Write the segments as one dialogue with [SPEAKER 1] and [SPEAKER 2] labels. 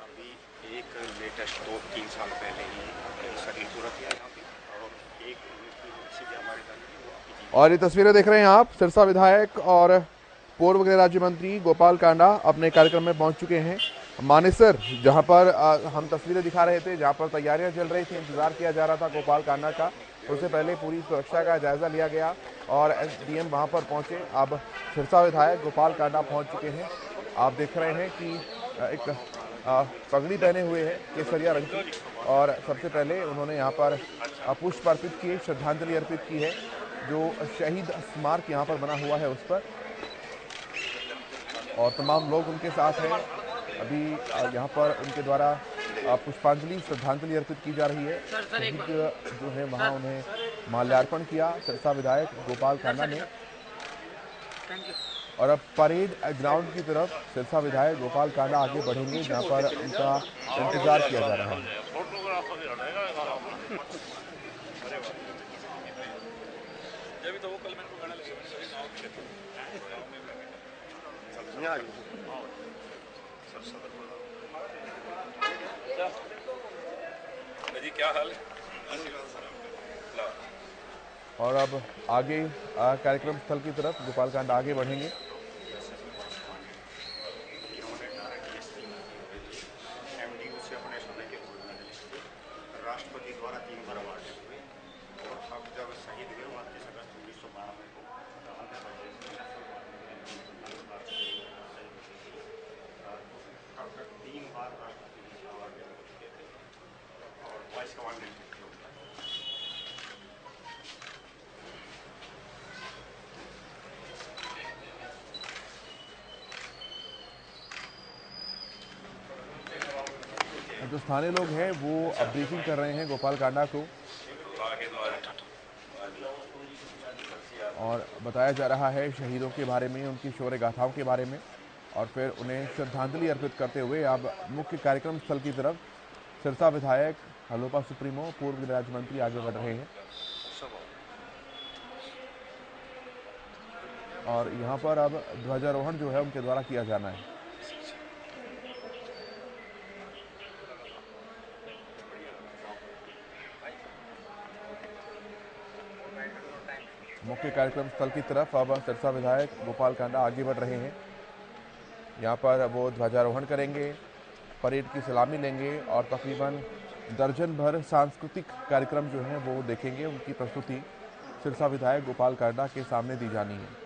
[SPEAKER 1] अभी एक लेटेस्ट 2-3 साल पहले ही शरीर पूरा किया यहाँ पे, और एक इसी जो हमारे घर में वो अभी जी।
[SPEAKER 2] और ये तस्वीरें देख रहे हैं आप, सिरसा विधायक और पूर्व गृह राज्य मंत्री गोपाल कांडा अपने कार्यक्रम में पहुंच चुके हैं मानेसर, जहां पर हम तस्वीरें दिखा रहे थे, जहां पर तैयारियां चल रही थी, इंतजार किया जा रहा था गोपाल कांडा का। तो उससे पहले पूरी सुरक्षा का जायजा लिया गया और एसडीएम वहां पर पहुंचे। अब सिरसा विधायक गोपाल कांडा पहुंच चुके हैं। आप देख रहे हैं कि एक पगड़ी पहने हुए है केसरिया रंग की, और सबसे पहले उन्होंने यहाँ पर पुष्प अर्पित किए, श्रद्धांजलि अर्पित की है जो शहीद स्मारक यहाँ पर बना हुआ है उस पर, और तमाम लोग उनके साथ हैं। अभी यहाँ पर उनके द्वारा पुष्पांजलि श्रद्धांजलि अर्पित की जा रही है। शहीद जो है वहाँ उन्हें माल्यार्पण किया सिरसा विधायक गोपाल कांडा ने। और अब परेड ग्राउंड की तरफ सिरसा विधायक गोपाल कांडा आगे बढ़ेंगे, जहाँ पर उनका इंतजार किया जा रहा है।
[SPEAKER 1] जब तो वो कल मैंने को गाना लगा सभी गाँव के गाँव में जी क्या हाल है।
[SPEAKER 2] और अब आगे कार्यक्रम स्थल की तरफ गोपाल कांडा आगे बढ़ेंगे।
[SPEAKER 1] एमडीयू से अपने समय के गोल्ड मेडलिस्ट थे, राष्ट्रपति द्वारा 3 बार अवार्डेड हुए, और अब जब शहीद हुए 29 अगस्त 1992 को अब तक 3 बार राष्ट्रपति अवार्डेड हो चुके थे, और वाइस कमांडेंट थे उनका।
[SPEAKER 2] जो स्थानीय लोग हैं वो अब ब्रीफिंग कर रहे हैं गोपाल कांडा को, और बताया जा रहा है शहीदों के बारे में, उनकी शौर्य गाथाओं के बारे में, और फिर उन्हें श्रद्धांजलि अर्पित करते हुए अब मुख्य कार्यक्रम स्थल की तरफ सिरसा विधायक हलोपा सुप्रीमो पूर्व राज्य मंत्री आगे बढ़ रहे हैं। और यहाँ पर अब ध्वजारोहण जो है उनके द्वारा किया जाना है। मुख्य कार्यक्रम स्थल की तरफ अब सिरसा विधायक गोपाल कांडा आगे बढ़ रहे हैं। यहाँ पर वो ध्वजारोहण करेंगे, परेड की सलामी लेंगे, और तकरीबन दर्जन भर सांस्कृतिक कार्यक्रम जो हैं वो देखेंगे। उनकी प्रस्तुति सिरसा विधायक गोपाल कांडा के सामने दी जानी है।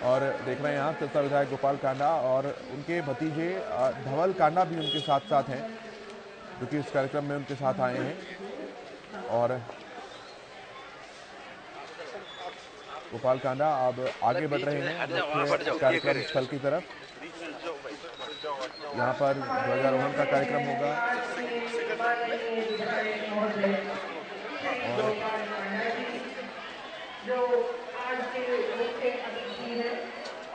[SPEAKER 2] और देख रहे हैं यहाँ सिरसा विधायक गोपाल कांडा और उनके भतीजे धवल कांडा भी उनके साथ साथ हैं, जो कि इस कार्यक्रम में उनके साथ आए हैं। और गोपाल कांडा अब आगे बढ़ रहे हैं मुख्य कार्यक्रम स्थल की तरफ। यहाँ पर ध्वजारोहण का कार्यक्रम होगा।
[SPEAKER 3] जो आज के मुख्य अतिथि हैं,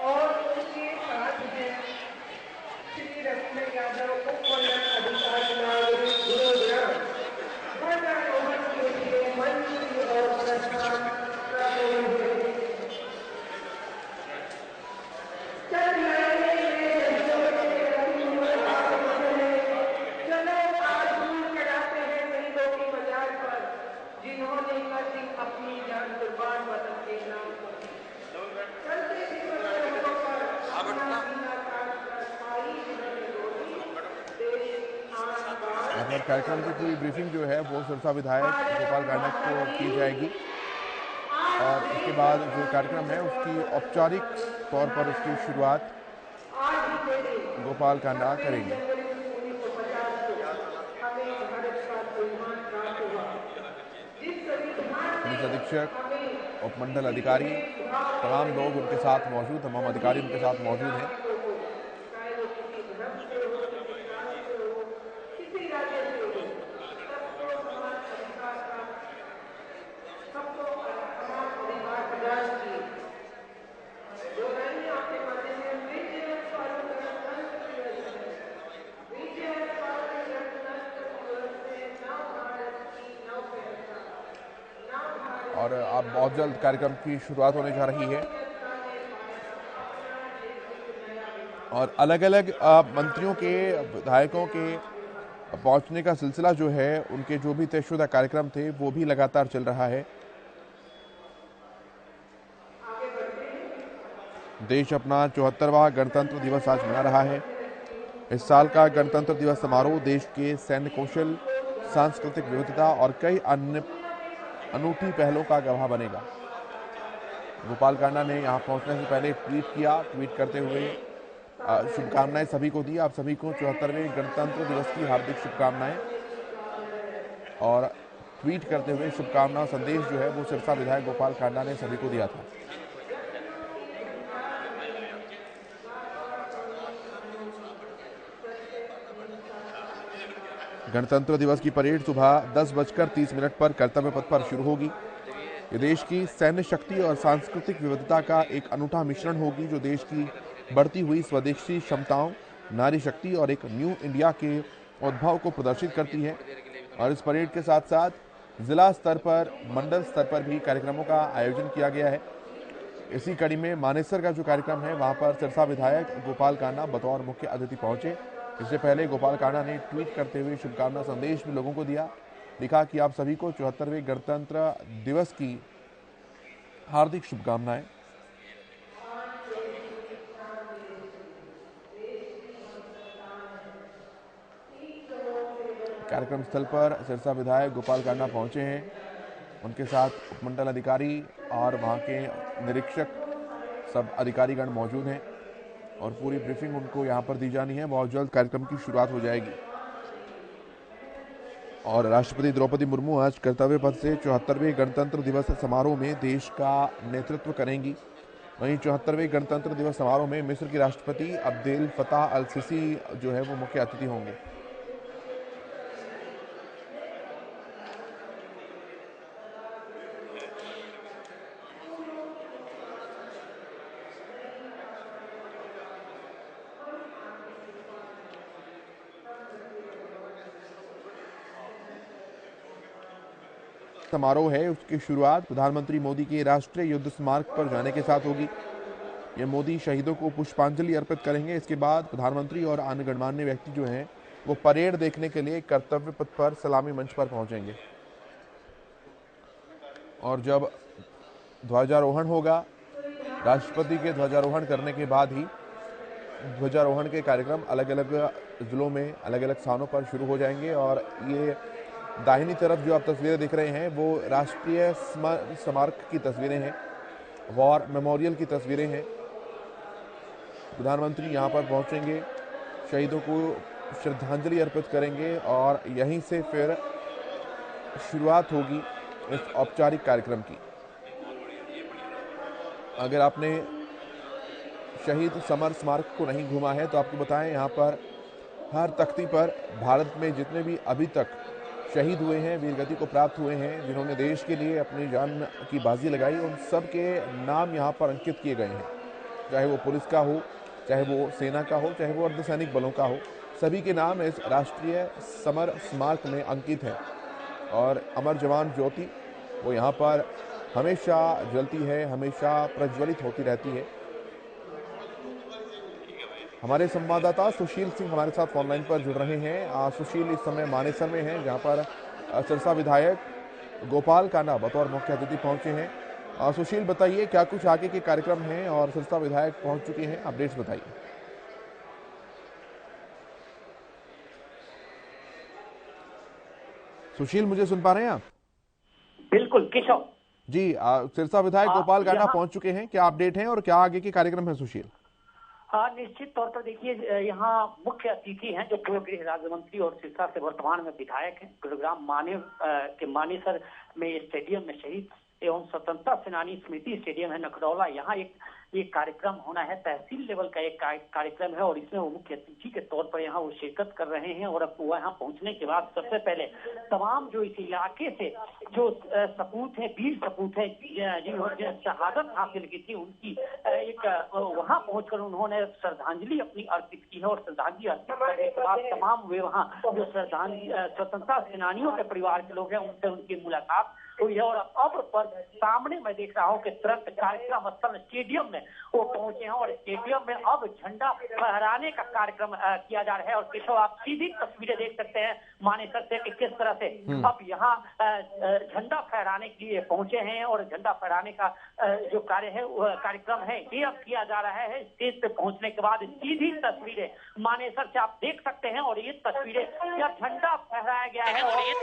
[SPEAKER 3] और उनके साथ हैं श्री रविंद्र यादव, उप मंडल अधिकारी गुरुग्राम। ध्वजारोहण के लिए मंच और प्रस्थान कर रहे हैं। चलो आज फूल चढ़ाते हैं शहीदों की मजार पर, जिन्होंने कर दी अपनी जान कुर्बान वतन के नाम पर। चलते दिवस सरहदों पर अपना सीना तान कर पाई जिन्होंने रोटी, देश की आन बान।
[SPEAKER 2] यहाँ पर कार्यक्रम की पूरी ब्रीफिंग जो है वो सिरसा विधायक गोपाल कांडा को की जाएगी, और उसके बाद जो कार्यक्रम है उसकी औपचारिक तौर पर उसकी शुरुआत गोपाल कांडा करेंगे। पुलिस अधीक्षक, उपमंडल अधिकारी, तमाम लोग उनके साथ मौजूद, तमाम अधिकारी उनके साथ मौजूद हैं। और अब बहुत जल्द कार्यक्रम की शुरुआत होने जा रही है और अलग अलग मंत्रियों के, विधायकों के पहुंचने का सिलसिला जो है, उनके जो भी तयशुदा कार्यक्रम थे वो भी लगातार चल रहा है। देश अपना 74वां गणतंत्र दिवस आज मना रहा है। इस साल का गणतंत्र दिवस समारोह देश के सैन्य कौशल, सांस्कृतिक विविधता और कई अन्य अनूठी पहलों का गवाह बनेगा। गोपाल कांडा ने यहां पहुंचने से पहले ट्वीट किया। ट्वीट करते हुए शुभकामनाएं सभी को दी। आप सभी को 74वें गणतंत्र दिवस की हार्दिक शुभकामनाएं। और ट्वीट करते हुए शुभकामना संदेश जो है वो सिरसा विधायक गोपाल कांडा ने सभी को दिया था। गणतंत्र दिवस की परेड सुबह 10:30 पर कर्तव्य पथ पर शुरू होगी। ये देश की सैन्य शक्ति और सांस्कृतिक विविधता का एक अनूठा मिश्रण होगी, जो देश की बढ़ती हुई स्वदेशी क्षमताओं, नारी शक्ति और एक न्यू इंडिया के उद्भव को प्रदर्शित करती है। और इस परेड के साथ साथ जिला स्तर पर, मंडल स्तर पर भी कार्यक्रमों का आयोजन किया गया है। इसी कड़ी में मानेसर का जो कार्यक्रम है, वहां पर सिरसा विधायक गोपाल कांडा बतौर मुख्य अतिथि पहुंचे। इससे पहले गोपाल कांडा ने ट्वीट करते हुए शुभकामना संदेश भी लोगों को दिया। लिखा कि आप सभी को 74वें गणतंत्र दिवस की हार्दिक शुभकामनाएं। कार्यक्रम स्थल पर सिरसा विधायक गोपाल कांडा पहुंचे हैं। उनके साथ उपमंडल अधिकारी और वहां के निरीक्षक, सब अधिकारीगण मौजूद हैं और पूरी ब्रीफिंग उनको यहां पर दी जानी है। बहुत जल्द कार्यक्रम की शुरुआत हो जाएगी। और राष्ट्रपति द्रौपदी मुर्मू आज कर्तव्य पथ से 74वें गणतंत्र दिवस समारोह में देश का नेतृत्व करेंगी। वहीं 74वें गणतंत्र दिवस समारोह में मिस्र की राष्ट्रपति अब्देल फताह अल सिसी जो है वो मुख्य अतिथि होंगे। समारोह है उसकी शुरुआत प्रधानमंत्री मोदी के राष्ट्रीय युद्ध स्मारक पर जाने के साथ होगी। ये मोदी शहीदों को पुष्पांजलि अर्पित करेंगे। इसके बाद प्रधानमंत्री और अन्य गणमान्य व्यक्ति जो हैं वो परेड देखने के लिए कर्तव्य पथ पर सलामी मंच पर पहुंचेंगे। और जब ध्वजारोहण होगा, राष्ट्रपति के ध्वजारोहण करने के बाद ही ध्वजारोहण के कार्यक्रम अलग अलग जिलों में, अलग अलग स्थानों पर शुरू हो जाएंगे। और ये दाहिनी तरफ जो आप तस्वीरें देख रहे हैं वो राष्ट्रीय स्मारक की तस्वीरें हैं, वॉर मेमोरियल की तस्वीरें हैं। प्रधानमंत्री यहां पर पहुंचेंगे, शहीदों को श्रद्धांजलि अर्पित करेंगे और यहीं से फिर शुरुआत होगी इस औपचारिक कार्यक्रम की। अगर आपने शहीद समर स्मारक को नहीं घूमा है तो आपको बताएं, यहाँ पर हर तख्ती पर भारत में जितने भी अभी तक शहीद हुए हैं, वीरगति को प्राप्त हुए हैं, जिन्होंने देश के लिए अपनी जान की बाजी लगाई, उन सब के नाम यहाँ पर अंकित किए गए हैं। चाहे वो पुलिस का हो, चाहे वो सेना का हो, चाहे वो अर्धसैनिक बलों का हो, सभी के नाम इस राष्ट्रीय समर स्मारक में अंकित हैं। और अमर जवान ज्योति वो यहाँ पर हमेशा जलती है, हमेशा प्रज्वलित होती रहती है। हमारे संवाददाता सुशील सिंह हमारे साथ ऑनलाइन पर जुड़ रहे हैं। सुशील इस समय मानेसर में हैं, जहां पर सिरसा विधायक गोपाल कांडा बतौर मुख्य अतिथि पहुंचे हैं। सुशील, बताइए क्या कुछ आगे के कार्यक्रम हैं और सिरसा विधायक पहुंच चुके हैं, अपडेट्स बताइए। सुशील, मुझे सुन पा रहे हैं आप?
[SPEAKER 4] बिल्कुल किशोर
[SPEAKER 2] जी, सिरसा विधायक गोपाल कांडा पहुंच चुके हैं, क्या अपडेट है और क्या आगे के कार्यक्रम है सुशील?
[SPEAKER 4] हाँ, निश्चित तौर पर देखिए, यहाँ मुख्य अतिथि हैं जो पूर्व गृह राज्य मंत्री और सिरसा से वर्तमान में विधायक हैं। गुरुग्राम के मानेसर में स्टेडियम में शहीद एवं स्वतंत्रता सेनानी स्मृति स्टेडियम है नखरौला, यहाँ एक कार्यक्रम होना है। तहसील लेवल का एक कार्यक्रम है और इसमें वो मुख्य अतिथि के तौर पर यहाँ वो शिरकत कर रहे हैं। और अब वहाँ पहुंचने के बाद सबसे पहले तमाम जो इस इलाके से जो सपूत है, वीर सपूत है, जिन्होंने शहादत हासिल की थी, उनकी एक वहाँ पहुंचकर उन्होंने श्रद्धांजलि अपनी अर्पित की है। और श्रद्धांजलि अर्पित करने के बाद तमाम वे वहाँ जो स्वतंत्रता सेनानियों के परिवार के लोग हैं उनसे उनकी मुलाकात हुई है। और अब पर सामने मैं देख रहा हूँ कि तुरंत कार्यक्रम स्थल स्टेडियम में वो पहुंचे हैं और स्टेडियम में अब झंडा फहराने का कार्यक्रम किया जा रहा है। और केशव, आप सीधी तस्वीरें देख सकते हैं मानेसर से कि किस तरह से अब यहाँ झंडा फहराने के लिए पहुंचे हैं और झंडा फहराने का जो कार्यक्रम है ये अब किया जा रहा है। स्टेज पे पहुंचने के बाद सीधी तस्वीरें मानेसर से आप देख सकते हैं और ये तस्वीरें यह झंडा फहराया गया है और ये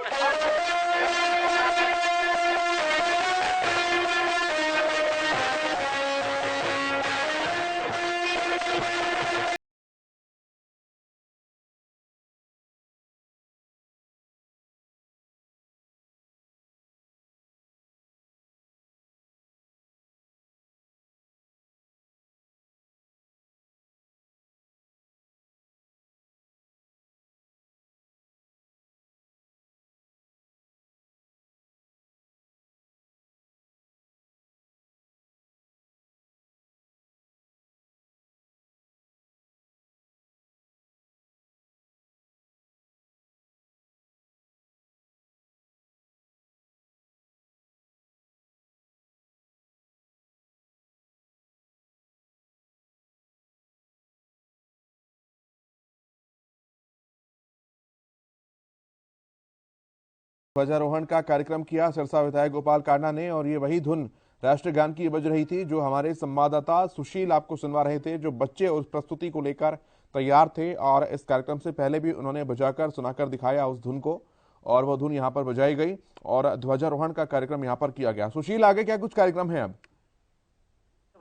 [SPEAKER 2] ध्वजारोहण का कार्यक्रम किया सिरसा विधायक गोपाल कांडा ने, और ये वही धुन राष्ट्रगान की बज रही थी जो हमारे संवाददाता सुशील आपको सुनवा रहे थे, जो बच्चे उस प्रस्तुति को लेकर तैयार थे और इस कार्यक्रम से पहले भी उन्होंने बजाकर सुनाकर दिखाया उस धुन को, और वो धुन यहाँ पर बजाई गई और ध्वजारोहण का कार्यक्रम यहाँ पर किया गया। सुशील, आगे क्या कुछ कार्यक्रम है?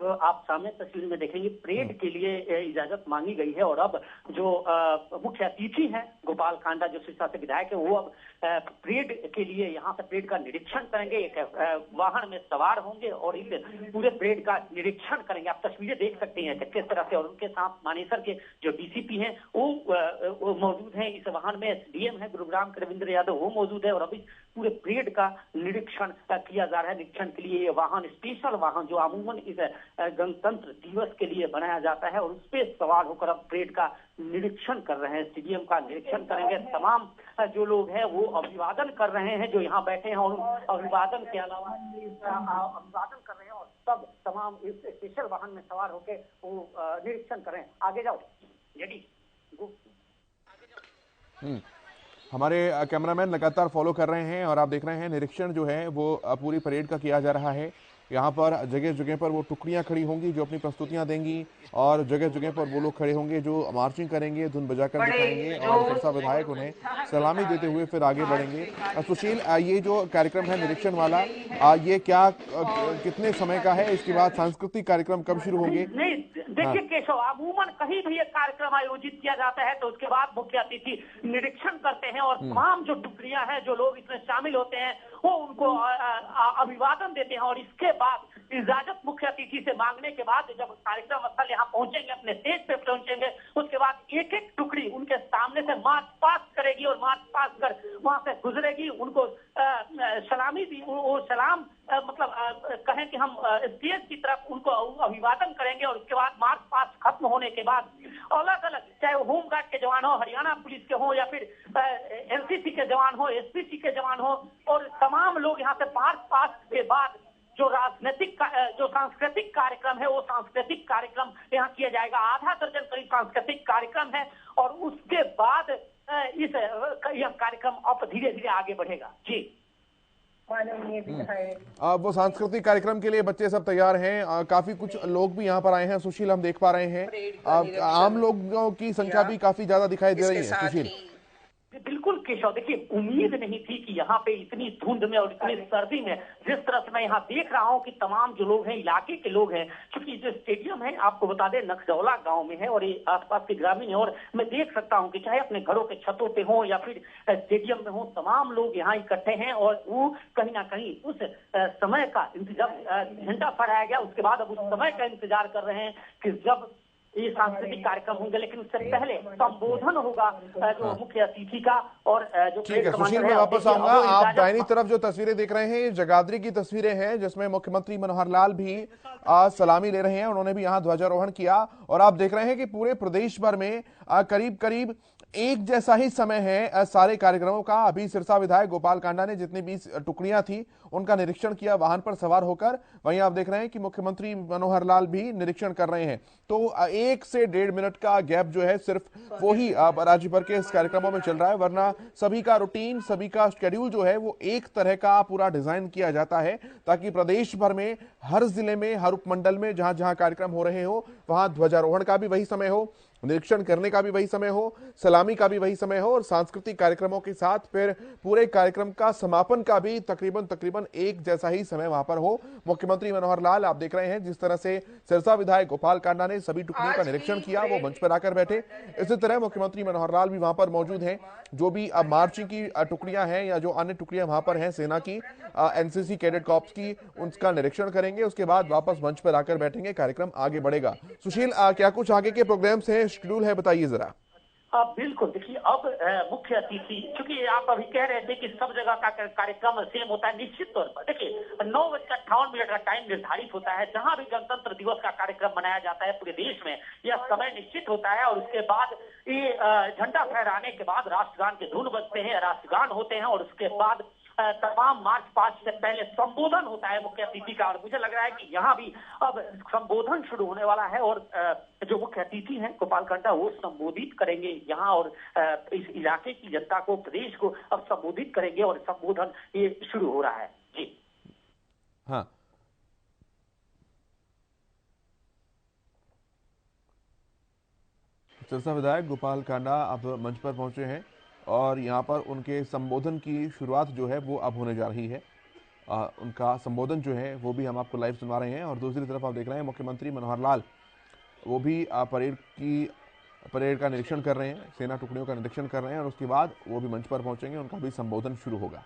[SPEAKER 2] अब
[SPEAKER 4] आप सामने तस्वीर में देखेंगे परेड के लिए इजाजत मांगी गई है और अब जो मुख्य अतिथि हैं गोपाल कांडा जो सिरसा से विधायक है वो अब परेड के लिए यहाँ से परेड का निरीक्षण करेंगे। एक वाहन में सवार होंगे और इस पूरे परेड का निरीक्षण करेंगे। आप तस्वीरें देख सकते हैं कि किस तरह से, और उनके साथ मानेसर के जो डीसीपी हैं वो मौजूद हैं इस वाहन में। एसडीएम है गुरुग्राम के रविंद्र यादव वो मौजूद है और अभी पूरे परेड का निरीक्षण किया जा रहा है। निरीक्षण के लिए ये वाहन, स्पेशल वाहन जो अमूमन इस गणतंत्र दिवस के लिए बनाया जाता है और उस पर सवार होकर अब परेड का निरीक्षण कर रहे हैं, स्टेडियम का निरीक्षण करेंगे। तमाम जो लोग हैं वो अभिवादन कर रहे हैं जो यहाँ बैठे हैं, और अभिवादन के अलावा अभिवादन कर रहे हैं और सब तमाम इस स्पेशल वाहन में सवार होकर वो निरीक्षण कर रहे हैं। आगे जाओ जेडी।
[SPEAKER 2] हमारे कैमरामैन लगातार फॉलो कर रहे हैं और आप देख रहे हैं निरीक्षण जो है वो पूरी परेड का किया जा रहा है। यहाँ पर जगह जगह पर वो टुकड़ियाँ खड़ी होंगी जो अपनी प्रस्तुतियाँ देंगी और जगह जगह पर वो लोग खड़े होंगे जो मार्चिंग करेंगे, धुन बजाकर दिखाएंगे और सिरसा विधायक उन्हें सलामी देते हुए फिर आगे बढ़ेंगे। सुशील, ये जो कार्यक्रम है निरीक्षण वाला, ये क्या कितने समय का है? इसके बाद सांस्कृतिक कार्यक्रम कब शुरू होंगे?
[SPEAKER 4] नहीं देखिए केशव, अमूमन कहीं भी एक कार्यक्रम आयोजित किया जाता है तो उसके बाद मुख्य अतिथि निरीक्षण करते हैं और तमाम जो टुकड़ियां हैं जो लोग इसमें शामिल होते हैं वो उनको अभिवादन देते हैं और इसके बाद इजाजत मुख्य अतिथि से मांगने के बाद जब कार्यक्रम स्थल यहाँ पहुंचेंगे, अपने स्टेज पे पहुंचेंगे, उसके बाद एक एक टुकड़ी उनके सामने से मार्च पास्ट करेगी और मार्च पास्ट कर वहां से गुजरेगी। उनको सलामी दी, वो सलाम मतलब कहें कि हम स्टेज की तरफ उनको अभिवादन करेंगे और उसके बाद मार्च पास्ट खत्म होने के बाद अलग अलग, चाहे वो होमगार्ड के जवान हो, हरियाणा पुलिस के हो या फिर एनसीसी के जवान हो, एसपीसी के जवान हो, और तमाम लोग यहाँ से मार्च पास्ट के बाद जो राजनीतिक जो सांस्कृतिक कार्यक्रम है वो सांस्कृतिक कार्यक्रम यहाँ किया जाएगा। आधा दर्जन करीब सांस्कृतिक कार्यक्रम है और उसके बाद यह कार्यक्रम अब धीरे धीरे आगे बढ़ेगा। जी
[SPEAKER 2] वो सांस्कृतिक कार्यक्रम के लिए बच्चे सब तैयार हैं। काफी कुछ लोग भी यहाँ पर आए हैं सुशील, हम देख पा रहे हैं। आम लोगों की संख्या भी काफी ज्यादा दिखाई दे रही है सुशील।
[SPEAKER 4] बिल्कुल केशव, देखिए उम्मीद नहीं थी कि यहाँ पे इतनी धुंध में और इतनी सर्दी में जिस तरह से मैं यहाँ देख रहा हूँ कि तमाम जो लोग हैं इलाके के लोग हैं, क्योंकि जो स्टेडियम है आपको बता दें नखजौला गांव में है और ये आसपास के ग्रामीण है और मैं देख सकता हूँ कि चाहे अपने घरों के छतों पे हो या फिर स्टेडियम में हो, तमाम लोग यहाँ इकट्ठे हैं और वो कहीं ना कहीं उस समय का इंतजार, झंडा फहराया गया उसके बाद अब उस समय का इंतजार कर रहे हैं कि जब ये सांस्कृतिक कार्यक्रम होंगे, लेकिन उससे पहले संबोधन होगा जो मुख्य अतिथि का। और जो
[SPEAKER 2] ठीक है सुशील, मैं वापस आऊंगा। आप दाहिनी तरफ जो तस्वीरें देख रहे हैं ये जगाधरी की तस्वीरें हैं, जिसमें मुख्यमंत्री मनोहर लाल भी सलामी ले रहे हैं। उन्होंने भी यहाँ ध्वजारोहण किया और आप देख रहे हैं कि पूरे प्रदेश भर में करीब करीब एक जैसा ही समय है सारे कार्यक्रमों का। अभी सिरसा विधायक गोपाल कांडा ने जितनी भी टुकड़ियां थी उनका निरीक्षण किया वाहन पर सवार होकर। वहीं आप देख रहे हैं कि मुख्यमंत्री मनोहर लाल भी निरीक्षण कर रहे हैं। तो 1 से 1.5 मिनट का गैप जो है सिर्फ वो ही राज्य भर के इस कार्यक्रमों में चल रहा है, वरना सभी का रूटीन, सभी का शेड्यूल जो है वो एक तरह का पूरा डिजाइन किया जाता है, ताकि प्रदेश भर में हर जिले में, हर उपमंडल में जहां जहां कार्यक्रम हो रहे हो वहां ध्वजारोहण का भी वही समय हो, निरीक्षण करने का भी वही समय हो, सलामी का भी वही समय हो और सांस्कृतिक कार्यक्रमों के साथ फिर पूरे कार्यक्रम का समापन का भी तकरीबन एक जैसा ही समय वहां पर हो। मुख्यमंत्री मनोहर लाल आप देख रहे हैं जिस तरह से सिरसा विधायक गोपाल कांडा ने सभी टुकड़ियों का निरीक्षण किया, वो मंच पर आकर बैठे। इसी तरह मुख्यमंत्री मनोहर लाल भी वहां पर मौजूद हैं। जो भी अब मार्चिंग की टुकड़ियां हैं या जो अन्य टुकड़ियां वहां पर हैं सेना की, एनसीसी कैडेट कॉर्प्स की, उनका निरीक्षण करेंगे। उसके बाद वापस मंच पर आकर बैठेंगे, कार्यक्रम आगे बढ़ेगा। सुशील, क्या कुछ आगे के प्रोग्राम्स हैं, शेड्यूल है, बताइए जरा।
[SPEAKER 4] बिल्कुल, देखिए अब मुख्य अतिथि, क्योंकि आप अभी कह रहे थे कि सब जगह का कार्यक्रम सेम होता है, निश्चित तौर पर देखिए 9:58 का टाइम निर्धारित होता है। जहां भी गणतंत्र दिवस का कार्यक्रम मनाया जाता है पूरे देश में यह समय निश्चित होता है और उसके बाद ये झंडा फहराने के बाद राष्ट्रगान के धुन बजते हैं, राष्ट्रगान होते हैं और उसके बाद तमाम मार्च पास्ट से पहले संबोधन होता है मुख्य अतिथि का। और मुझे लग रहा है कि यहाँ भी अब संबोधन शुरू होने वाला है और जो मुख्य अतिथि हैं गोपाल कांडा वो संबोधित करेंगे यहाँ और इस इलाके की जनता को, प्रदेश को अब संबोधित करेंगे और संबोधन ये शुरू हो रहा है। जी
[SPEAKER 2] हाँ, सिरसा विधायक गोपाल कांडा अब मंच पर पहुंचे हैं और यहाँ पर उनके संबोधन की शुरुआत जो है वो अब होने जा रही है। उनका संबोधन जो है वो भी हम आपको लाइव सुना रहे हैं। और दूसरी तरफ आप देख रहे हैं मुख्यमंत्री मनोहर लाल वो भी परेड का निरीक्षण कर रहे हैं, सेना टुकड़ियों का निरीक्षण कर रहे हैं और उसके बाद वो भी मंच पर पहुंचेंगे, उनका भी संबोधन शुरू होगा।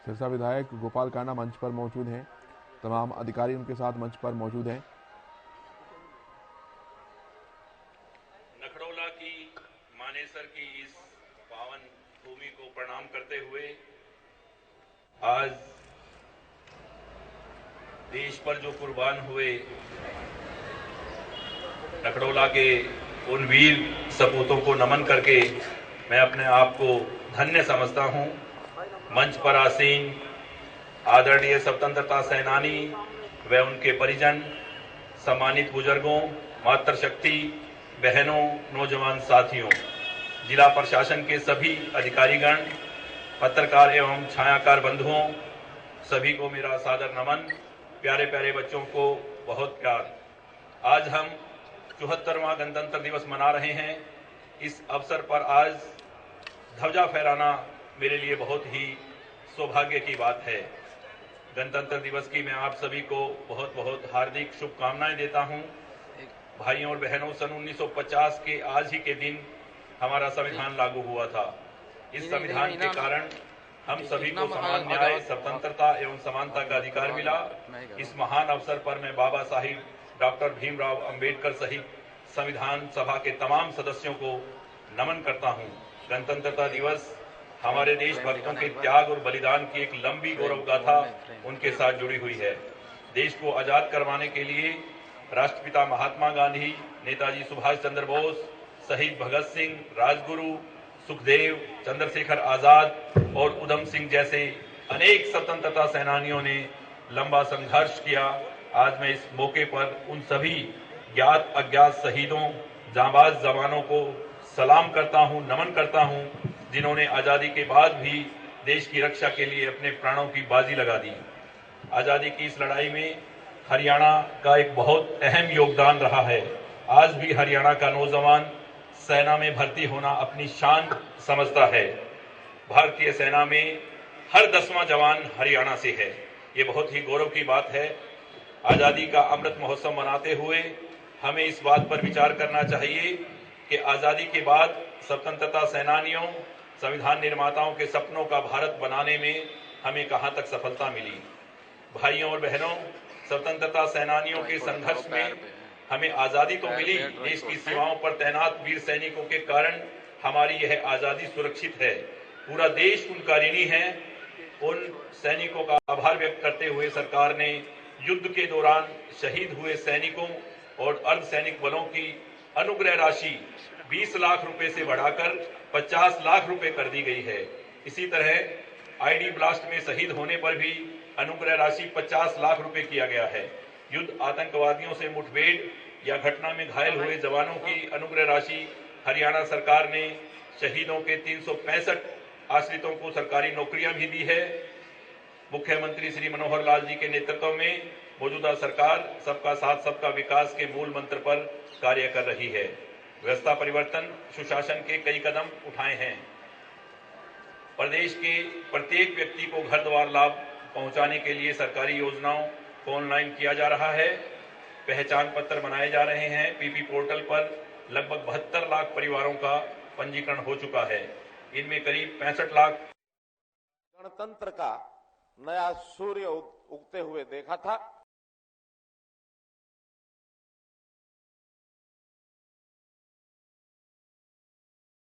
[SPEAKER 2] सिरसा विधायक गोपाल कांडा मंच पर मौजूद हैं, तमाम अधिकारी उनके साथ मंच पर मौजूद हैं।
[SPEAKER 5] नखड़ोला की मानेसर की इस पावन भूमि को प्रणाम करते हुए आज देश पर जो कुर्बान हुए नखड़ोला के उन वीर सपूतों को नमन करके मैं अपने आप को धन्य समझता हूं। मंच पर आसीन आदरणीय स्वतंत्रता सेनानी व उनके परिजन, सम्मानित बुजुर्गों, मातृशक्ति बहनों, नौजवान साथियों, जिला प्रशासन के सभी अधिकारीगण, पत्रकार एवं छायाकार बंधुओं, सभी को मेरा सादर नमन। प्यारे प्यारे बच्चों को बहुत प्यार। आज हम 74वां गणतंत्र दिवस मना रहे हैं। इस अवसर पर आज ध्वजा फहराना मेरे लिए बहुत ही सौभाग्य की बात है। गणतंत्र दिवस की मैं आप सभी को बहुत बहुत हार्दिक शुभकामनाएं देता हूं। भाइयों और बहनों, सन 1950 के आज ही के दिन हमारा संविधान लागू हुआ था। इस संविधान के कारण हम सभी को समान न्याय, स्वतंत्रता एवं समानता का अधिकार मिला। इस महान अवसर पर मैं बाबा साहिब डॉक्टर भीमराव अंबेडकर सहित संविधान सभा के तमाम सदस्यों को नमन करता हूं। गणतंत्रता दिवस हमारे देशभक्तों के त्याग और बलिदान की एक लंबी गौरव गाथा उनके साथ जुड़ी हुई है। देश को आजाद करवाने के लिए राष्ट्रपिता महात्मा गांधी, नेताजी सुभाष चंद्र बोस, शहीद भगत सिंह, राजगुरु, सुखदेव, चंद्रशेखर आजाद और उधम सिंह जैसे अनेक स्वतंत्रता सेनानियों ने लंबा संघर्ष किया। आज मैं इस मौके पर उन सभी ज्ञात अज्ञात शहीदों, जांबाज जवानों को सलाम करता हूं, नमन करता हूं, जिन्होंने आजादी के बाद भी देश की रक्षा के लिए अपने प्राणों की बाजी लगा दी। आजादी की इस लड़ाई में हरियाणा का एक बहुत अहम योगदान रहा है। आज भी हरियाणा का नौजवान सेना में भर्ती होना अपनी शान समझता है। भारतीय सेना में हर 10वां जवान हरियाणा से है। ये बहुत ही गौरव की बात है। आजादी का अमृत महोत्सव मनाते हुए हमें इस बात पर विचार करना चाहिए कि आजादी के बाद स्वतंत्रता सेनानियों, संविधान निर्माताओं के सपनों का भारत बनाने में हमें कहां तक सफलता मिली। भाइयों और बहनों, स्वतंत्रता सेनानियों के संघर्ष में हमें आजादी तो मिली, देश की सीमाओं पर तैनात वीर सैनिकों के कारण हमारी यह आजादी सुरक्षित है। पूरा देश उनका ऋणी है। उन सैनिकों का आभार व्यक्त करते हुए सरकार ने युद्ध के दौरान शहीद हुए सैनिकों और अर्धसैनिक बलों की अनुग्रह राशि 20 लाख रुपए से बढ़ाकर 50 लाख रुपए कर दी गई है। इसी तरह आईडी ब्लास्ट में शहीद होने पर भी अनुग्रह राशि 50 लाख रुपए किया गया है। युद्ध आतंकवादियों से मुठभेड़ या घटना में घायल हुए जवानों की अनुग्रह राशि हरियाणा सरकार ने शहीदों के 365 आश्रितों को सरकारी नौकरियां भी दी है। मुख्यमंत्री श्री मनोहर लाल जी के नेतृत्व में मौजूदा सरकार सबका साथ सबका विकास के मूल मंत्र पर कार्य कर रही है। व्यवस्था परिवर्तन, सुशासन के कई कदम उठाए हैं। प्रदेश के प्रत्येक व्यक्ति को घर द्वार लाभ पहुंचाने के लिए सरकारी योजनाओं को ऑनलाइन किया जा रहा है। पहचान पत्र बनाए जा रहे हैं। पीपी पोर्टल पर लगभग 72 लाख परिवारों का पंजीकरण हो चुका है। इनमें करीब 65 लाख
[SPEAKER 6] गणतंत्र का नया सूर्य उगते हुए देखा था।